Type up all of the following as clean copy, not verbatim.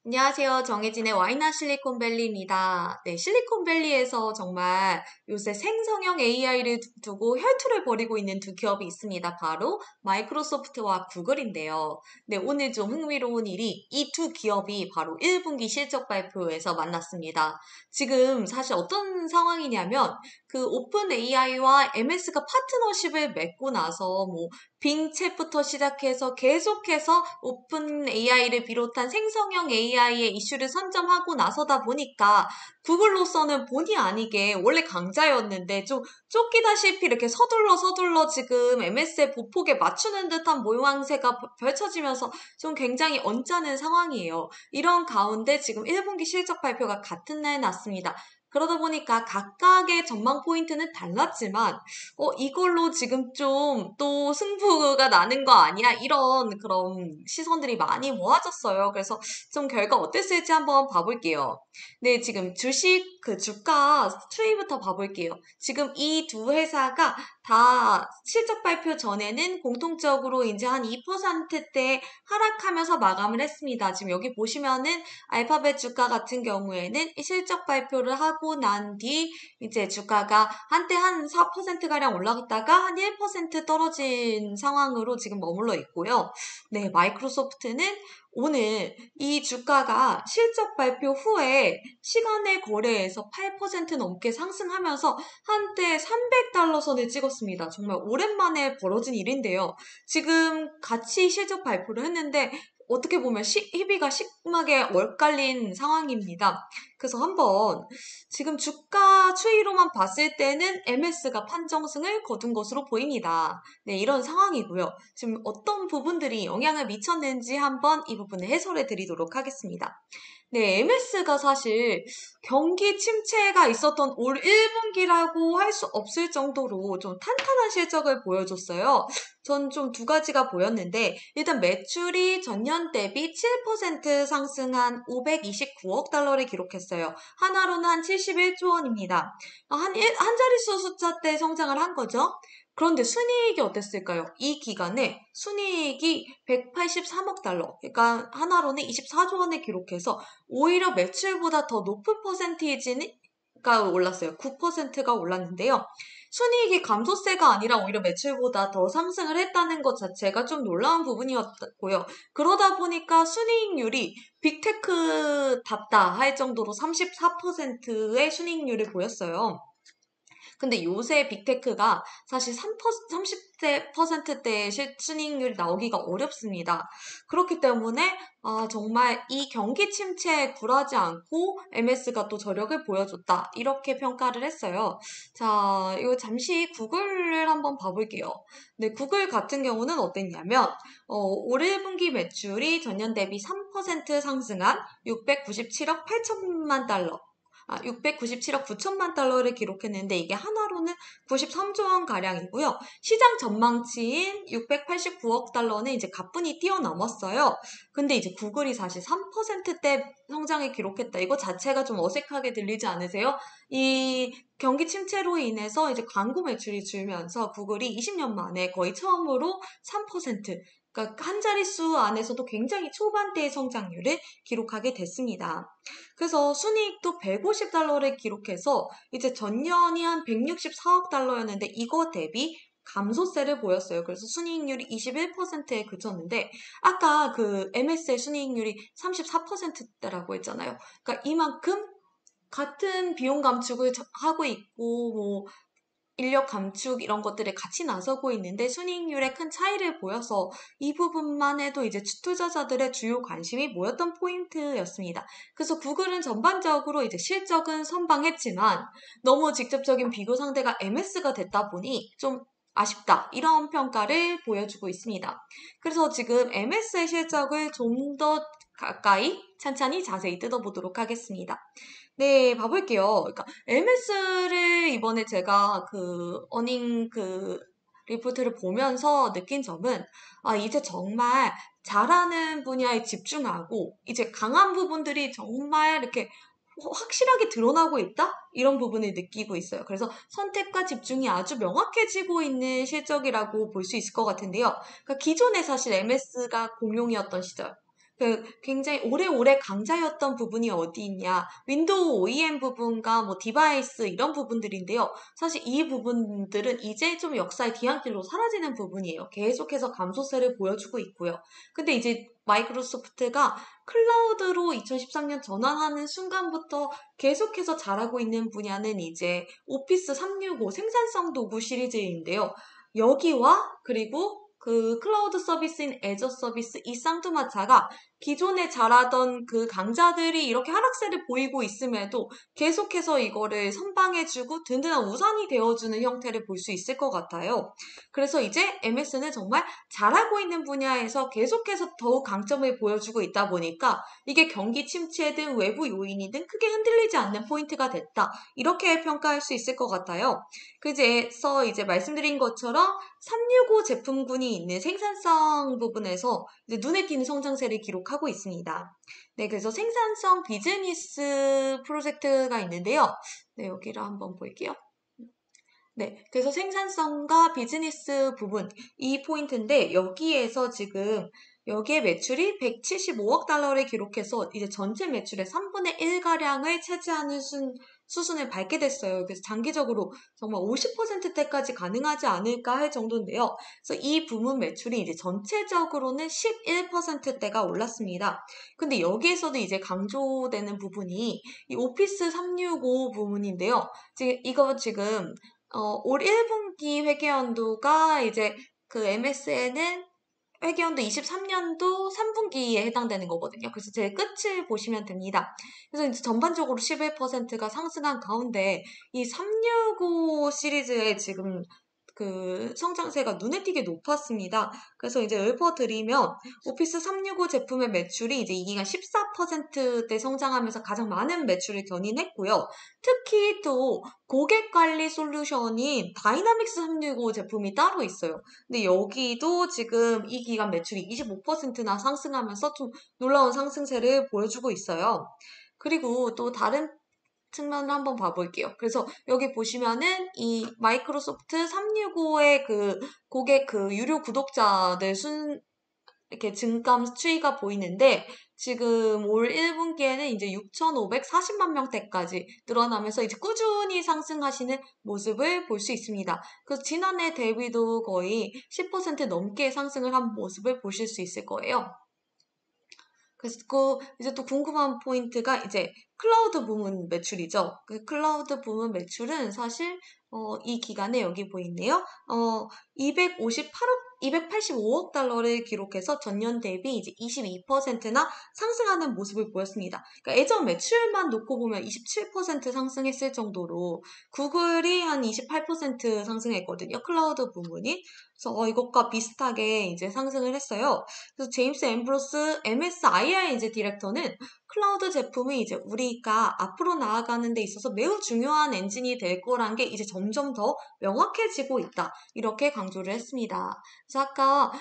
안녕하세요. 정혜진의 와이나 실리콘밸리입니다. 네, 실리콘밸리에서 정말 요새 생성형 AI를 두고 혈투를 벌이고 있는 두 기업이 있습니다. 바로 마이크로소프트와 구글인데요. 네, 오늘 좀 흥미로운 일이 이 두 기업이 바로 1분기 실적 발표에서 만났습니다. 지금 사실 어떤 상황이냐면 그 오픈 AI와 MS가 파트너십을 맺고 나서 빙 챗부터 시작해서 계속해서 오픈 AI를 비롯한 생성형 AI의 이슈를 선점하고 나서다 보니까 구글로서는 본의 아니게 원래 강자였는데 좀 쫓기다시피 이렇게 서둘러 지금 MS의 보폭에 맞추는 듯한 모양새가 펼쳐지면서 좀 굉장히 언짢은 상황이에요. 이런 가운데 지금 1분기 실적 발표가 같은 날 났습니다. 그러다 보니까 각각의 전망 포인트는 달랐지만 이걸로 지금 좀 또 승부가 나는 거 아니야? 이런 그런 시선들이 많이 모아졌어요. 그래서 좀 결과 어땠을지 한번 봐볼게요. 네, 지금 주식 그 주가 추이부터 봐볼게요. 지금 이 두 회사가 다 실적 발표 전에는 공통적으로 이제 한 2%대 하락하면서 마감을 했습니다. 지금 여기 보시면은 알파벳 주가 같은 경우에는 실적 발표를 하고 난 뒤 이제 주가가 한때 한 4%가량 올라갔다가 한 1% 떨어진 상황으로 지금 머물러 있고요. 네, 마이크로소프트는 오늘 이 주가가 실적 발표 후에 시간의 거래에서 8% 넘게 상승하면서 한때 300달러 선을 찍었습니다. 정말 오랜만에 벌어진 일인데요. 지금 같이 실적 발표를 했는데 어떻게 보면 희비가 심하게 엇갈린 상황입니다. 그래서 한번 지금 주가 추이로만 봤을 때는 MS가 판정승을 거둔 것으로 보입니다. 네, 이런 상황이고요. 지금 어떤 부분들이 영향을 미쳤는지 한번 이 부분을 해설해 드리도록 하겠습니다. 네, MS가 사실 경기 침체가 있었던 올 1분기라고 할 수 없을 정도로 좀 탄탄한 실적을 보여줬어요. 전 좀 두 가지가 보였는데, 일단 매출이 전년 대비 7% 상승한 529억 달러를 기록했어요. 하나로는 한 71조 원입니다. 한 자릿수 숫자대 성장을 한 거죠. 그런데 순이익이 어땠을까요? 이 기간에 순이익이 183억 달러, 그러니까 하나로는 24조 원을 기록해서 오히려 매출보다 더 높은 퍼센테이지가 올랐어요. 9%가 올랐는데요. 순이익이 감소세가 아니라 오히려 매출보다 더 상승을 했다는 것 자체가 좀 놀라운 부분이었고요. 그러다 보니까 순이익률이 빅테크답다 할 정도로 34%의 순이익률을 보였어요. 근데 요새 빅테크가 사실 30%대의 순이익률이 나오기가 어렵습니다. 그렇기 때문에 정말 이 경기 침체에 굴하지 않고 MS가 또 저력을 보여줬다. 이렇게 평가를 했어요. 자, 이거 잠시 구글을 한번 봐볼게요. 네, 구글 같은 경우는 어땠냐면 올 1분기 매출이 전년 대비 3% 상승한 697억 8천만 달러. 697억 9천만 달러를 기록했는데 이게 하나로는 93조 원 가량이고요. 시장 전망치인 689억 달러는 이제 가뿐히 뛰어넘었어요. 근데 이제 구글이 사실 3%대 성장을 기록했다. 이거 자체가 좀 어색하게 들리지 않으세요? 이 경기 침체로 인해서 이제 광고 매출이 줄면서 구글이 20년 만에 거의 처음으로 3%, 그러니까 한 자릿수 안에서도 굉장히 초반대의 성장률을 기록하게 됐습니다. 그래서 순이익도 150달러를 기록해서 이제 전년이 한 164억 달러였는데 이거 대비 감소세를 보였어요. 그래서 순이익률이 21%에 그쳤는데 아까 그 MS의 순이익률이 34%대라고 했잖아요. 그러니까 이만큼 같은 비용 감축을 하고 있고 인력 감축 이런 것들에 같이 나서고 있는데 순이익률에 큰 차이를 보여서 이 부분만 해도 이제 투자자들의 주요 관심이 모였던 포인트였습니다. 그래서 구글은 전반적으로 이제 실적은 선방했지만 너무 직접적인 비교 상대가 MS가 됐다 보니 좀 아쉽다. 이런 평가를 보여주고 있습니다. 그래서 지금 MS의 실적을 좀 더 가까이 찬찬히 자세히 뜯어보도록 하겠습니다. 네, 봐볼게요. 그러니까 MS를 이번에 제가 그 어닝 그 리포트를 보면서 느낀 점은 이제 정말 잘하는 분야에 집중하고 이제 강한 부분들이 정말 이렇게 확실하게 드러나고 있다? 이런 부분을 느끼고 있어요. 그래서 선택과 집중이 아주 명확해지고 있는 실적이라고 볼 수 있을 것 같은데요. 그러니까 기존에 사실 MS가 공용이었던 시절, 굉장히 오래오래 강자였던 부분이 어디 있냐. 윈도우 OEM 부분과 뭐 디바이스 이런 부분들인데요. 사실 이 부분들은 이제 좀 역사의 뒤안길로 사라지는 부분이에요. 계속해서 감소세를 보여주고 있고요. 근데 이제 마이크로소프트가 클라우드로 2013년 전환하는 순간부터 계속해서 잘하고 있는 분야는 이제 오피스 365 생산성 도구 시리즈인데요. 여기와 그리고 그 클라우드 서비스인 애저 서비스 이 쌍두마차가 기존에 잘하던 그 강자들이 이렇게 하락세를 보이고 있음에도 계속해서 이거를 선방해주고 든든한 우산이 되어주는 형태를 볼 수 있을 것 같아요. 그래서 이제 MS는 정말 잘하고 있는 분야에서 계속해서 더욱 강점을 보여주고 있다 보니까 이게 경기 침체든 외부 요인이든 크게 흔들리지 않는 포인트가 됐다. 이렇게 평가할 수 있을 것 같아요. 그래서 이제 말씀드린 것처럼 365 제품군이 있는 생산성 부분에서 이제 눈에 띄는 성장세를 기록하고 있습니다. 네, 그래서 생산성 비즈니스 프로젝트가 있는데요. 네, 여기를 한번 볼게요. 네, 그래서 생산성과 비즈니스 부분, 이 포인트인데, 여기에서 지금, 여기에 매출이 175억 달러를 기록해서 이제 전체 매출의 3분의 1가량을 차지하는 수준을 밟게 됐어요. 그래서 장기적으로 정말 50%대까지 가능하지 않을까 할 정도인데요. 그래서 이 부문 매출이 이제 전체적으로는 11%대가 올랐습니다. 근데 여기에서도 이제 강조되는 부분이 이 오피스 365 부문인데요. 이거 지금 올 1분기 회계연도가 이제 그 MSN은 회계연도 23년도 3분기에 해당되는 거거든요. 그래서 제 끝을 보시면 됩니다. 그래서 이제 전반적으로 11%가 상승한 가운데 이 365 시리즈의 지금 그 성장세가 눈에 띄게 높았습니다. 그래서 이제 읊어드리면 오피스 365 제품의 매출이 이제 이 기간 14%대 성장하면서 가장 많은 매출을 견인했고요. 특히 또 고객관리 솔루션인 다이나믹스 365 제품이 따로 있어요. 근데 여기도 지금 이 기간 매출이 25%나 상승하면서 좀 놀라운 상승세를 보여주고 있어요. 그리고 또 다른 측면을 한번 봐볼게요. 그래서 여기 보시면은 이 마이크로소프트 365의 그 고객 그 유료 구독자들 이렇게 증감 추이가 보이는데 지금 올 1분기에는 이제 6,540만 명대까지 늘어나면서 이제 꾸준히 상승하시는 모습을 볼 수 있습니다. 그래서 지난해 대비도 거의 10% 넘게 상승을 한 모습을 보실 수 있을 거예요. 그래서 이제 또 궁금한 포인트가 이제 클라우드 부문 매출이죠. 그 클라우드 부문 매출은 사실 이 기간에 여기 보이네요. 285억 달러를 기록해서 전년 대비 이제 22%나 상승하는 모습을 보였습니다. 그러니까 예전 매출만 놓고 보면 27% 상승했을 정도로 구글이 한 28% 상승했거든요. 클라우드 부문이. 그래서 이것과 비슷하게 이제 상승을 했어요. 그래서 제임스 앰브로스 MSIR 이제 디렉터는 클라우드 제품이 이제 우리가 앞으로 나아가는 데 있어서 매우 중요한 엔진이 될 거란 게 이제 점점 더 명확해지고 있다. 이렇게 강조를 했습니다. 그래서 아까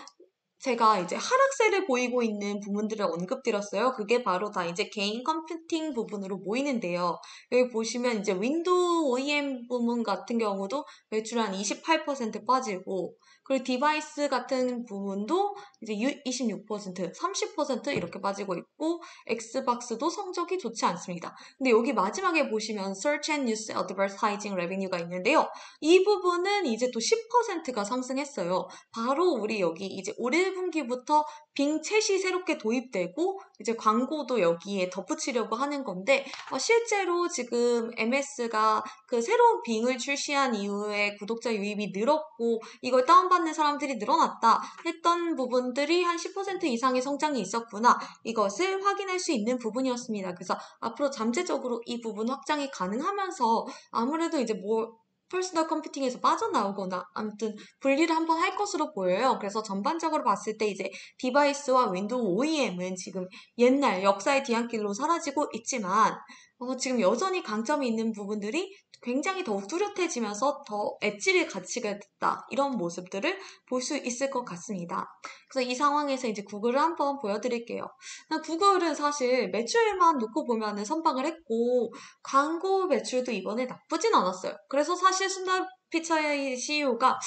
제가 이제 하락세를 보이고 있는 부분들을 언급드렸어요. 그게 바로 다 이제 개인 컴퓨팅 부분으로 모이는데요. 여기 보시면 이제 윈도우 OEM 부분 같은 경우도 매출 한 28% 빠지고, 그리고 디바이스 같은 부분도 이제 26%, 30% 이렇게 빠지고 있고, 엑스박스도 성적이 좋지 않습니다. 근데 여기 마지막에 보시면 Search and News Advertising Revenue가 있는데요. 이 부분은 이제 또 10%가 상승했어요. 바로 우리 여기 이제 올 1분기부터 빙 챗이 새롭게 도입되고 이제 광고도 여기에 덧붙이려고 하는 건데 실제로 지금 MS가 그 새로운 빙을 출시한 이후에 구독자 유입이 늘었고 이걸 다운받는 사람들이 늘어났다 했던 부분들이 한 10% 이상의 성장이 있었구나. 이것을 확인할 수 있는 부분이었습니다. 그래서 앞으로 잠재적으로 이 부분 확장이 가능하면서 아무래도 이제 퍼스널 컴퓨팅에서 빠져나오거나 아무튼 분리를 한번 할 것으로 보여요. 그래서 전반적으로 봤을 때 이제 디바이스와 윈도우 OEM은 지금 옛날 역사의 뒤안길로 사라지고 있지만 지금 여전히 강점이 있는 부분들이 굉장히 더욱 뚜렷해지면서 더 엣지를 갖추게 됐다. 이런 모습들을 볼 수 있을 것 같습니다. 그래서 이 상황에서 이제 구글을 한번 보여드릴게요. 구글은 사실 매출만 놓고 보면은 선방을 했고 광고 매출도 이번에 나쁘진 않았어요. 그래서 사실 순달 피차의 CEO가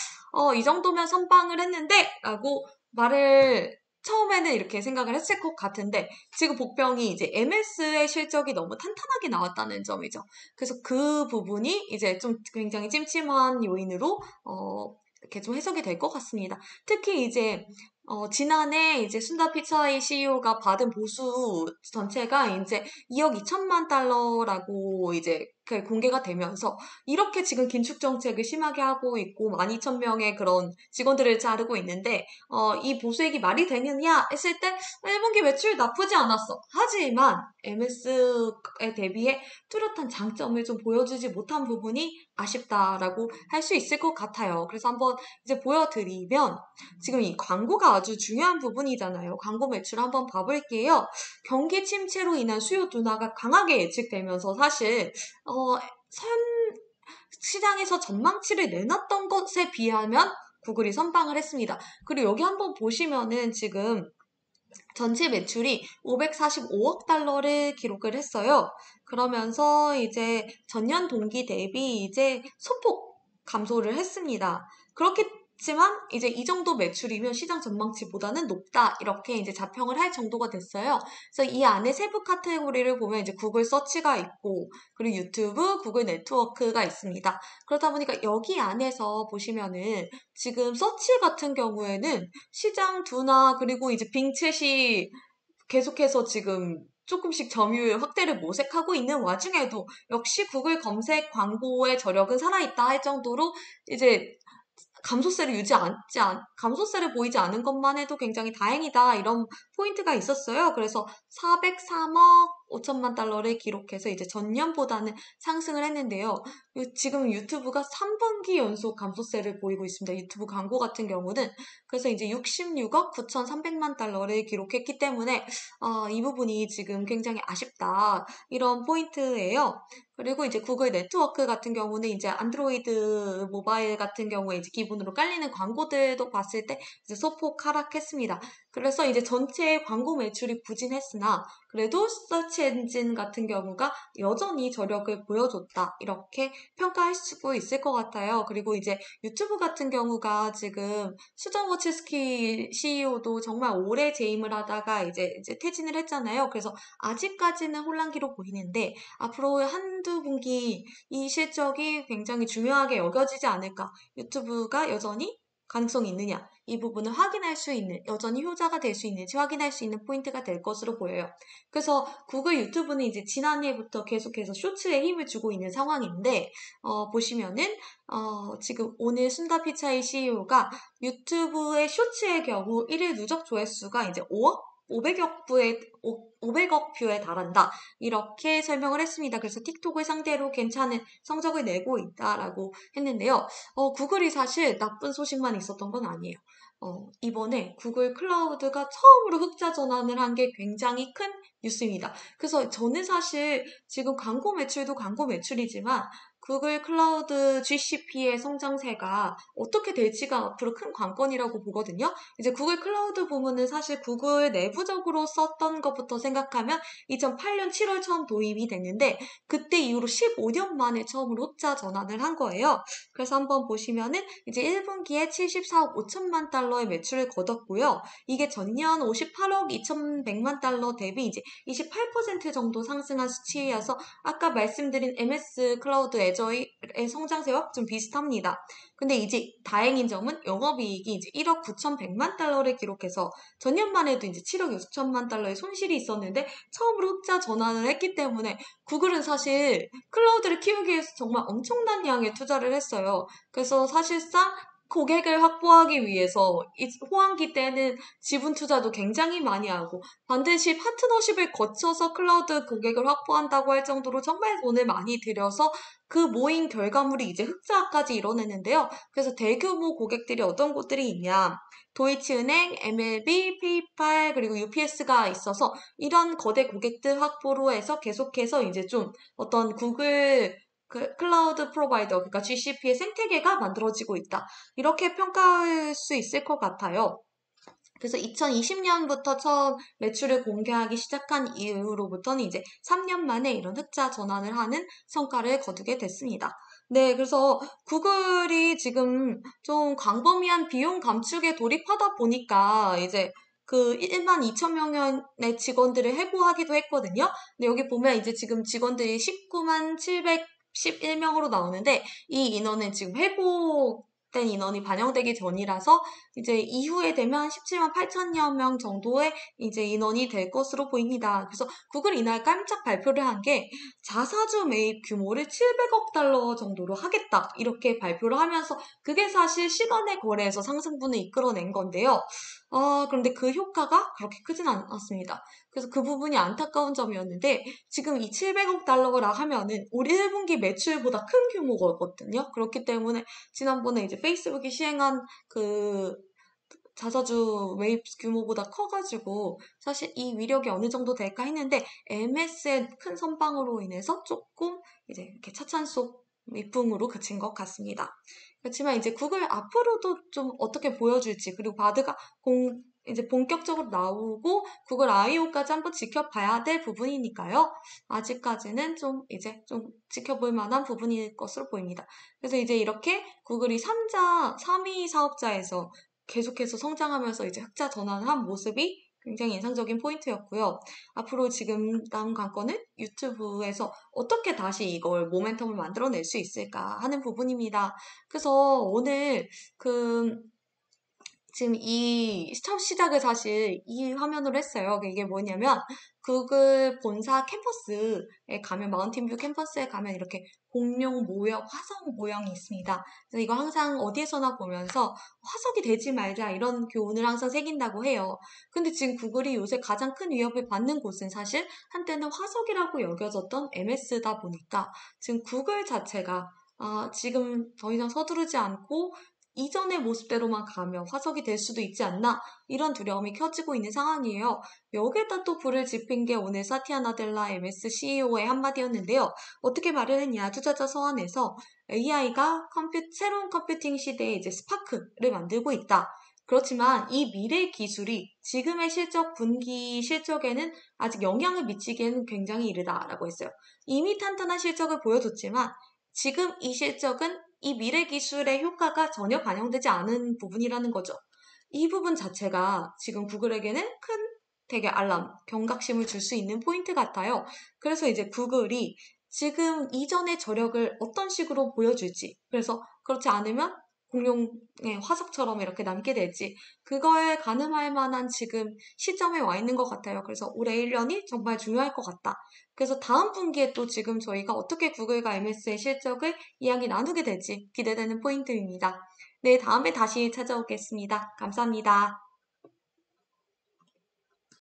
이 정도면 선방을 했는데 라고 말을 처음에는 이렇게 생각을 했을 것 같은데 지금 복병이 이제 MS의 실적이 너무 탄탄하게 나왔다는 점이죠. 그래서 그 부분이 이제 좀 굉장히 찜찜한 요인으로 이렇게 좀 해석이 될 것 같습니다. 특히 이제 지난해 이제 순다 피차이 CEO가 받은 보수 전체가 이제 2억 2천만 달러라고 이제 그 공개가 되면서 이렇게 지금 긴축 정책을 심하게 하고 있고 12,000명의 그런 직원들을 자르고 있는데 이 보수액이 말이 되느냐 했을 때 1분기 매출 나쁘지 않았어. 하지만 MS에 대비해 뚜렷한 장점을 좀 보여주지 못한 부분이 아쉽다라고 할 수 있을 것 같아요. 그래서 한번 이제 보여드리면 지금 이 광고가 아주 중요한 부분이잖아요. 광고 매출 한번 봐볼게요. 경기 침체로 인한 수요 둔화가 강하게 예측되면서 사실 시장에서 전망치를 내놨던 것에 비하면 구글이 선방을 했습니다. 그리고 여기 한번 보시면은 지금 전체 매출이 545억 달러를 기록을 했어요. 그러면서 이제 전년 동기 대비 이제 소폭 감소를 했습니다. 그렇겠지만 이제 이 정도 매출이면 시장 전망치보다는 높다 이렇게 이제 자평을 할 정도가 됐어요. 그래서 이 안에 세부 카테고리를 보면 이제 구글 서치가 있고 그리고 유튜브, 구글 네트워크가 있습니다. 그러다 보니까 여기 안에서 보시면은 지금 서치 같은 경우에는 시장 둔화 그리고 이제 빙챗이 계속해서 지금 조금씩 점유율 확대를 모색하고 있는 와중에도 역시 구글 검색 광고의 저력은 살아있다 할 정도로 이제 감소세를 보이지 않은 것만 해도 굉장히 다행이다. 이런 포인트가 있었어요. 그래서 403억 5천만 달러를 기록해서 이제 전년보다는 상승을 했는데요. 지금 유튜브가 3분기 연속 감소세를 보이고 있습니다. 유튜브 광고 같은 경우는. 그래서 이제 66억 9,300만 달러를 기록했기 때문에, 이 부분이 지금 굉장히 아쉽다. 이런 포인트예요. 그리고 이제 구글 네트워크 같은 경우는 이제 안드로이드 모바일 같은 경우에 이제 기본으로 깔리는 광고들도 봤을 때 이제 소폭 하락했습니다. 그래서 이제 전체 광고 매출이 부진했으나 그래도 서치 엔진 같은 경우가 여전히 저력을 보여줬다. 이렇게 평가할 수 있을 것 같아요. 그리고 이제 유튜브 같은 경우가 지금 수정 워치스키 CEO도 정말 오래 재임을 하다가 이제 퇴진을 했잖아요. 그래서 아직까지는 혼란기로 보이는데 앞으로 한두 분기 이 실적이 굉장히 중요하게 여겨지지 않을까. 유튜브가 여전히 가능성이 있느냐. 이 부분을 확인할 수 있는, 여전히 효자가 될 수 있는지 확인할 수 있는 포인트가 될 것으로 보여요. 그래서 구글 유튜브는 이제 지난해부터 계속해서 쇼츠에 힘을 주고 있는 상황인데, 보시면은, 지금 오늘 순다 피차이 CEO가 유튜브의 쇼츠의 경우 1일 누적 조회수가 이제 500억 뷰에 달한다. 이렇게 설명을 했습니다. 그래서 틱톡을 상대로 괜찮은 성적을 내고 있다라고 했는데요. 구글이 사실 나쁜 소식만 있었던 건 아니에요. 이번에 구글 클라우드가 처음으로 흑자 전환을 한 게 굉장히 큰 뉴스입니다. 그래서 저는 사실 지금 광고 매출도 광고 매출이지만 구글 클라우드 GCP의 성장세가 어떻게 될지가 앞으로 큰 관건이라고 보거든요. 이제 구글 클라우드 부문은 사실 구글 내부적으로 썼던 것부터 생각하면 2008년 7월 처음 도입이 됐는데 그때 이후로 15년 만에 처음으로 흑자 전환을 한 거예요. 그래서 한번 보시면은 이제 1분기에 74억 5천만 달러의 매출을 거뒀고요. 이게 전년 58억 2,100만 달러 대비 이제 28% 정도 상승한 수치여서 아까 말씀드린 MS 클라우드 애저의 성장세와 좀 비슷합니다. 근데 이제 다행인 점은 영업이익이 이제 1억 9,100만 달러를 기록해서 전년만 해도 이제 7억 6천만 달러의 손실이 있었는데 처음으로 흑자 전환을 했기 때문에 구글은 사실 클라우드를 키우기 위해서 정말 엄청난 양의 투자를 했어요. 그래서 사실상 고객을 확보하기 위해서 이 호황기 때는 지분 투자도 굉장히 많이 하고 반드시 파트너십을 거쳐서 클라우드 고객을 확보한다고 할 정도로 정말 돈을 많이 들여서 그 모인 결과물이 이제 흑자까지 이뤄냈는데요. 그래서 대규모 고객들이 어떤 곳들이 있냐. 도이치은행, MLB, 페이팔, 그리고 UPS가 있어서 이런 거대 고객들 확보로 해서 계속해서 이제 좀 어떤 구글 클라우드 프로바이더, 그러니까 GCP의 생태계가 만들어지고 있다. 이렇게 평가할 수 있을 것 같아요. 그래서 2020년부터 처음 매출을 공개하기 시작한 이후로부터는 이제 3년 만에 이런 흑자 전환을 하는 성과를 거두게 됐습니다. 네, 그래서 구글이 지금 좀 광범위한 비용 감축에 돌입하다 보니까 이제 그 1만 2천 명의 직원들을 해고하기도 했거든요. 근데 여기 보면 이제 지금 직원들이 19만 711명으로 나오는데 이 인원은 지금 해고된 인원이 반영되기 전이라서 이제 이후에 되면 17만 8천여 명 정도의 이제 인원이 될 것으로 보입니다. 그래서 구글 이날 깜짝 발표를 한 게 자사주 매입 규모를 700억 달러 정도로 하겠다 이렇게 발표를 하면서 그게 사실 시간의 거래에서 상승분을 이끌어낸 건데요. 그런데 그 효과가 그렇게 크진 않았습니다. 그래서 그 부분이 안타까운 점이었는데 지금 이 700억 달러라 하면은 올 1분기 매출보다 큰 규모거든요. 그렇기 때문에 지난번에 이제 페이스북이 시행한 그 자사주 매입 규모보다 커가지고 사실 이 위력이 어느 정도 될까 했는데 MS의 큰 선방으로 인해서 조금 이제 이렇게 차찬 속 밑붕으로 그친 것 같습니다. 그렇지만 이제 구글 앞으로도 좀 어떻게 보여줄지 그리고 바드가 이제 본격적으로 나오고 구글 I/O까지 한번 지켜봐야 될 부분이니까요. 아직까지는 좀 이제 좀 지켜볼 만한 부분일 것으로 보입니다. 그래서 이제 이렇게 구글이 3위 사업자에서 계속해서 성장하면서 이제 흑자 전환한 모습이 굉장히 인상적인 포인트였고요. 앞으로 지금 다음 관건은 유튜브에서 어떻게 다시 이걸 모멘텀을 만들어낼 수 있을까 하는 부분입니다. 그래서 오늘 지금 첫 시작을 사실 이 화면으로 했어요. 이게 뭐냐면 구글 본사 캠퍼스에 가면 마운틴뷰 캠퍼스에 가면 이렇게 공룡 모형, 화석 모형이 있습니다. 그래서 이거 항상 어디에서나 보면서 화석이 되지 말자 이런 교훈을 항상 새긴다고 해요. 근데 지금 구글이 요새 가장 큰 위협을 받는 곳은 사실 한때는 화석이라고 여겨졌던 MS다 보니까 지금 구글 자체가 지금 더 이상 서두르지 않고 이전의 모습대로만 가면 화석이 될 수도 있지 않나 이런 두려움이 켜지고 있는 상황이에요. 여기에다 또 불을 지핀 게 오늘 사티아 나델라 MS CEO의 한마디였는데요. 어떻게 말을 했냐. 투자자 서한에서 AI가 새로운 컴퓨팅 시대에 이제 스파크를 만들고 있다. 그렇지만 이 미래 기술이 지금의 분기 실적에는 아직 영향을 미치기에는 굉장히 이르다라고 했어요. 이미 탄탄한 실적을 보여줬지만 지금 이 실적은 이 미래 기술의 효과가 전혀 반영되지 않은 부분이라는 거죠. 이 부분 자체가 지금 구글에게는 큰 되게 경각심을 줄 수 있는 포인트 같아요. 그래서 이제 구글이 지금 이전의 저력을 어떤 식으로 보여줄지, 그래서 그렇지 않으면 공룡의 화석처럼 이렇게 남게 될지, 그거에 가늠할 만한 지금 시점에 와 있는 것 같아요. 그래서 올해 1년이 정말 중요할 것 같다. 그래서 다음 분기에 또 지금 저희가 어떻게 구글과 MS의 실적을 이야기 나누게 될지 기대되는 포인트입니다. 네, 다음에 다시 찾아오겠습니다. 감사합니다.